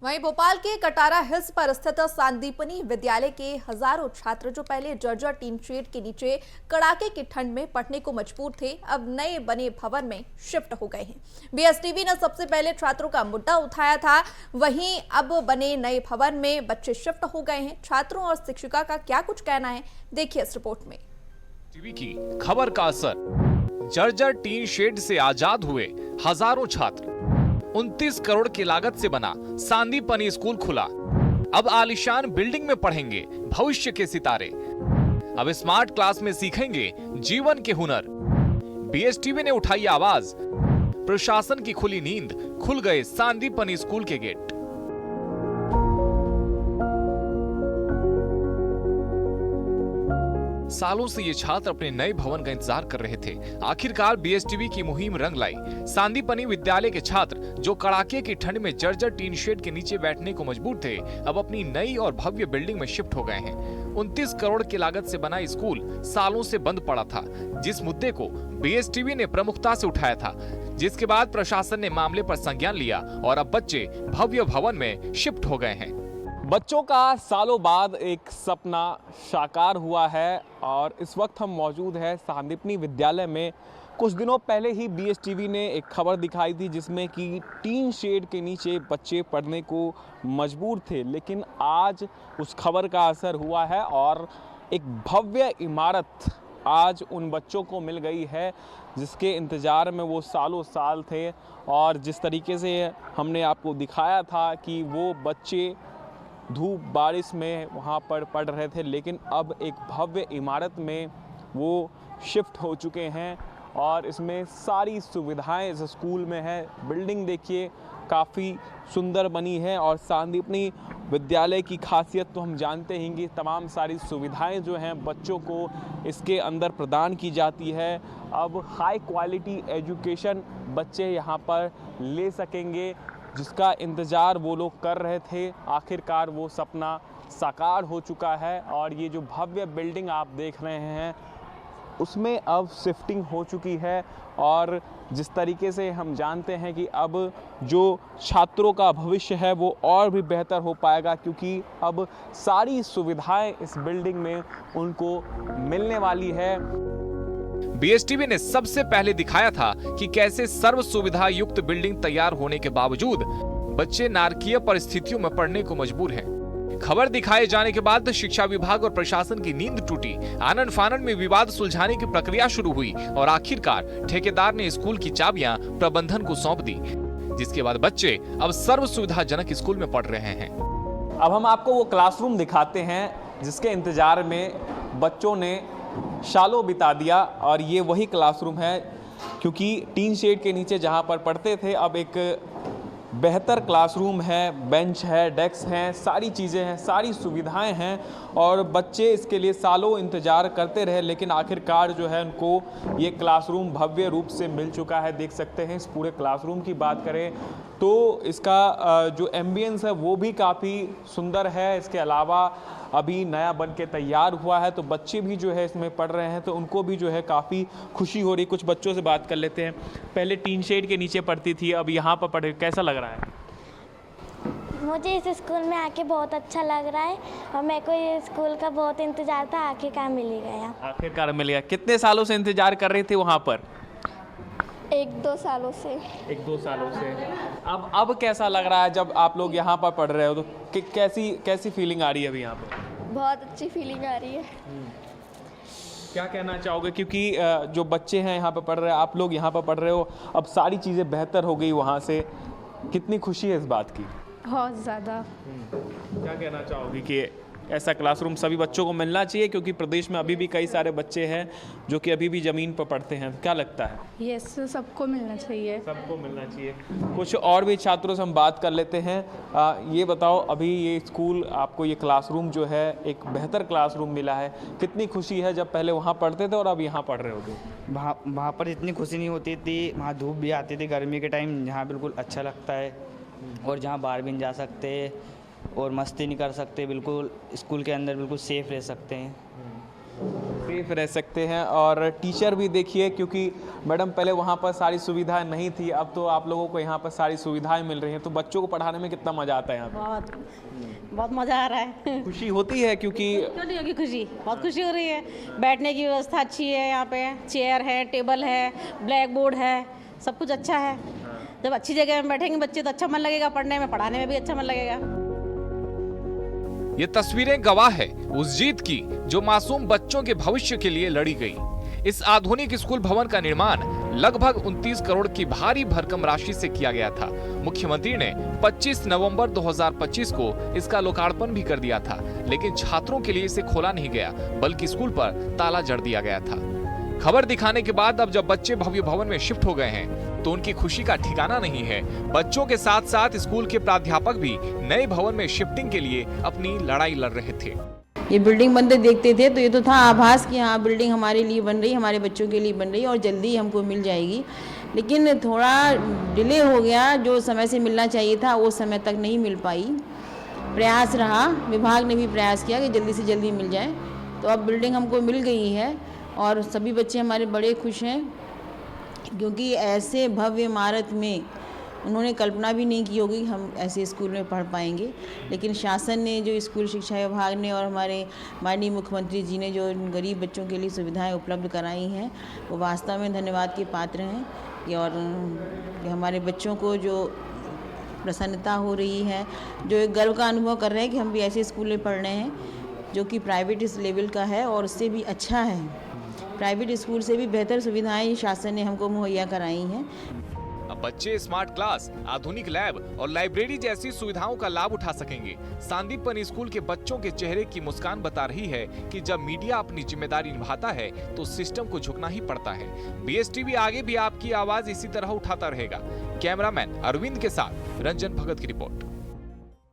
वहीं भोपाल के कटारा हिल्स पर स्थित सांदीपनी विद्यालय के हजारों छात्र जो पहले जर्जर टीन शेड के नीचे कड़ाके की ठंड में पढ़ने को मजबूर थे, अब नए बने भवन में शिफ्ट हो गए हैं। बीएसटीवी ने सबसे पहले छात्रों का मुद्दा उठाया था, वहीं अब बने नए भवन में बच्चे शिफ्ट हो गए हैं। छात्रों और शिक्षिका का क्या कुछ कहना है, देखिए इस रिपोर्ट में। टीवी की खबर का असर, जर्जर टीन शेड से आजाद हुए हजारों छात्र। 29 करोड़ की लागत से बना सांदीपनी स्कूल खुला। अब आलीशान बिल्डिंग में पढ़ेंगे भविष्य के सितारे। अब स्मार्ट क्लास में सीखेंगे जीवन के हुनर। बीएसटीवी ने उठाई आवाज, प्रशासन की खुली नींद, खुल गए सांदीपनी स्कूल के गेट। सालों से ये छात्र अपने नए भवन का इंतजार कर रहे थे। आखिरकार बीएसटीवी की मुहिम रंग लाई। सांदीपनी विद्यालय के छात्र जो कड़ाके की ठंड में जर्जर टीन शेड के नीचे बैठने को मजबूर थे, अब अपनी नई और भव्य बिल्डिंग में शिफ्ट हो गए हैं। 29 करोड़ की लागत से बना स्कूल सालों से बंद पड़ा था, जिस मुद्दे को बीएसटीवी ने प्रमुखता से उठाया था, जिसके बाद प्रशासन ने मामले पर संज्ञान लिया और अब बच्चे भव्य भवन में शिफ्ट हो गए हैं। बच्चों का सालों बाद एक सपना साकार हुआ है और इस वक्त हम मौजूद हैं सांदीपनी विद्यालय में। कुछ दिनों पहले ही बीएसटीवी ने एक खबर दिखाई थी जिसमें कि टीन शेड के नीचे बच्चे पढ़ने को मजबूर थे, लेकिन आज उस खबर का असर हुआ है और एक भव्य इमारत आज उन बच्चों को मिल गई है जिसके इंतज़ार में वो सालों साल थे। और जिस तरीके से हमने आपको दिखाया था कि वो बच्चे धूप बारिश में वहाँ पर पढ़ रहे थे, लेकिन अब एक भव्य इमारत में वो शिफ्ट हो चुके हैं और इसमें सारी सुविधाएं इस स्कूल में है। बिल्डिंग देखिए काफ़ी सुंदर बनी है और सांदीपनी विद्यालय की खासियत तो हम जानते हैं कि तमाम सारी सुविधाएं जो हैं बच्चों को इसके अंदर प्रदान की जाती है। अब हाई क्वालिटी एजुकेशन बच्चे यहाँ पर ले सकेंगे, जिसका इंतज़ार वो लोग कर रहे थे। आखिरकार वो सपना साकार हो चुका है और ये जो भव्य बिल्डिंग आप देख रहे हैं उसमें अब शिफ्टिंग हो चुकी है। और जिस तरीके से हम जानते हैं कि अब जो छात्रों का भविष्य है वो और भी बेहतर हो पाएगा, क्योंकि अब सारी सुविधाएं इस बिल्डिंग में उनको मिलने वाली है। बीएसटीवी ने सबसे पहले दिखाया था कि कैसे सर्व सुविधा युक्त बिल्डिंग तैयार होने के बावजूद बच्चे नारकीय परिस्थितियों में पढ़ने को मजबूर हैं। खबर दिखाए जाने के बाद शिक्षा विभाग और प्रशासन की नींद टूटी। आनन फानन में विवाद सुलझाने की प्रक्रिया शुरू हुई और आखिरकार ठेकेदार ने स्कूल की चाबियां प्रबंधन को सौंप दी, जिसके बाद बच्चे अब सर्व सुविधाजनक स्कूल में पढ़ रहे हैं। अब हम आपको वो क्लासरूम दिखाते हैं जिसके इंतजार में बच्चों ने सालों बिता दिया और ये वही क्लासरूम है, क्योंकि टीन शेड के नीचे जहाँ पर पढ़ते थे अब एक बेहतर क्लासरूम है, बेंच है, डेस्क हैं, सारी चीज़ें हैं, सारी सुविधाएं हैं और बच्चे इसके लिए सालों इंतज़ार करते रहे, लेकिन आखिरकार जो है उनको ये क्लासरूम भव्य रूप से मिल चुका है। देख सकते हैं इस पूरे क्लासरूम की बात करें तो इसका जो एम्बियंस है वो भी काफ़ी सुंदर है। इसके अलावा अभी नया बन के तैयार हुआ है तो बच्चे भी जो है इसमें पढ़ रहे हैं तो उनको भी जो है काफ़ी खुशी हो रही। कुछ बच्चों से बात कर लेते हैं। पहले टीन शेड के नीचे पढ़ती थी, अब यहाँ पर पढ़े, कैसा लग रहा है? मुझे इस स्कूल में आके बहुत अच्छा लग रहा है और मेरे को ये स्कूल का बहुत इंतज़ार था, आखिरकार मिल ही गया। आखिरकार मिल गया। कितने सालों से इंतज़ार कर रहे थे वहाँ पर? 1-2 सालों से। 1-2 सालों से। अब कैसा लग रहा है जब आप लोग यहाँ पर पढ़ रहे हो तो कैसी फीलिंग आ रही है अभी यहाँ पर? बहुत अच्छी फीलिंग आ रही है। क्या कहना चाहोगे, क्योंकि जो बच्चे हैं यहाँ पर पढ़ रहे हैं, आप लोग यहाँ पर पढ़ रहे हो, अब सारी चीज़ें बेहतर हो गई वहाँ से, कितनी खुशी है इस बात की? बहुत ज़्यादा। क्या कहना चाहोगी कि ऐसा क्लासरूम सभी बच्चों को मिलना चाहिए, क्योंकि प्रदेश में अभी भी कई सारे बच्चे हैं जो कि अभी भी ज़मीन पर पढ़ते हैं, क्या लगता है? यस, सबको मिलना चाहिए। सबको मिलना चाहिए। कुछ और भी छात्रों से हम बात कर लेते हैं। ये बताओ, अभी ये स्कूल आपको ये क्लासरूम जो है एक बेहतर क्लासरूम मिला है, कितनी खुशी है जब पहले वहाँ पढ़ते थे और अब यहाँ पढ़ रहे होगे? वहाँ पर इतनी खुशी नहीं होती थी, वहाँ धूप भी आती थी गर्मी के टाइम, यहाँ बिल्कुल अच्छा लगता है और जहाँ बाहर भी नहीं जा सकते और मस्ती नहीं कर सकते, बिल्कुल स्कूल के अंदर बिल्कुल सेफ रह सकते हैं। सेफ रह सकते हैं। और टीचर भी देखिए, क्योंकि मैडम पहले वहाँ पर सारी सुविधाएं नहीं थी, अब तो आप लोगों को यहाँ पर सारी सुविधाएं मिल रही हैं, तो बच्चों को पढ़ाने में कितना मज़ा आता है यहाँ पर? बहुत मज़ा आ रहा है। खुशी होती है क्योंकि क्यों नहीं होगी खुशी, बहुत खुशी हो रही है। बैठने की व्यवस्था अच्छी है, यहाँ पे चेयर है, टेबल है, ब्लैक बोर्ड है, सब कुछ अच्छा है। जब अच्छी जगह में बैठेंगे बच्चे तो अच्छा मन लगेगा पढ़ने में, पढ़ाने में भी अच्छा मन लगेगा। ये तस्वीरें गवाह है उस जीत की जो मासूम बच्चों के भविष्य के लिए लड़ी गई। इस आधुनिक स्कूल भवन का निर्माण लगभग 29 करोड़ की भारी भरकम राशि से किया गया था। मुख्यमंत्री ने 25 नवंबर 2025 को इसका लोकार्पण भी कर दिया था, लेकिन छात्रों के लिए इसे खोला नहीं गया, बल्कि स्कूल पर ताला जड़ दिया गया था। खबर दिखाने के बाद अब जब बच्चे भव्य भवन में शिफ्ट हो गए हैं तो उनकी खुशी का ठिकाना नहीं है। बच्चों के साथ साथ स्कूल के प्राध्यापक भी नए भवन में शिफ्टिंग के लिए अपनी लड़ाई लड़ रहे थे। ये बिल्डिंग बनते देखते थे तो ये तो था आभास कि हाँ बिल्डिंग हमारे लिए बन रही, हमारे बच्चों के लिए बन रही और जल्दी हमको मिल जाएगी, लेकिन थोड़ा डिले हो गया। जो समय से मिलना चाहिए था वो समय तक नहीं मिल पाई। प्रयास रहा, विभाग ने भी प्रयास किया कि जल्दी से जल्दी मिल जाए, तो अब बिल्डिंग हमको मिल गई है और सभी बच्चे हमारे बड़े खुश हैं, क्योंकि ऐसे भव्य इमारत में उन्होंने कल्पना भी नहीं की होगी हम ऐसे स्कूल में पढ़ पाएंगे। लेकिन शासन ने, जो स्कूल शिक्षा विभाग ने और हमारे माननीय मुख्यमंत्री जी ने जो गरीब बच्चों के लिए सुविधाएं उपलब्ध कराई हैं, वो वास्तव में धन्यवाद के पात्र हैं। और हमारे बच्चों को जो प्रसन्नता हो रही है, जो एक गर्व का अनुभव कर रहे हैं कि हम भी ऐसे स्कूल में पढ़ रहे हैं जो कि प्राइवेट इस लेवल का है और उससे भी अच्छा है। प्राइवेट स्कूल से भी बेहतर सुविधाएं शासन ने हमको मुहैया कराई हैं। अब बच्चे स्मार्ट क्लास, आधुनिक लैब और लाइब्रेरी जैसी सुविधाओं का लाभ उठा सकेंगे। सांदीपनि स्कूल के बच्चों के चेहरे की मुस्कान बता रही है कि जब मीडिया अपनी जिम्मेदारी निभाता है तो सिस्टम को झुकना ही पड़ता है। BSTV आगे भी आपकी आवाज इसी तरह उठाता रहेगा। कैमरामैन अरविंद के साथ रंजन भगत की रिपोर्ट।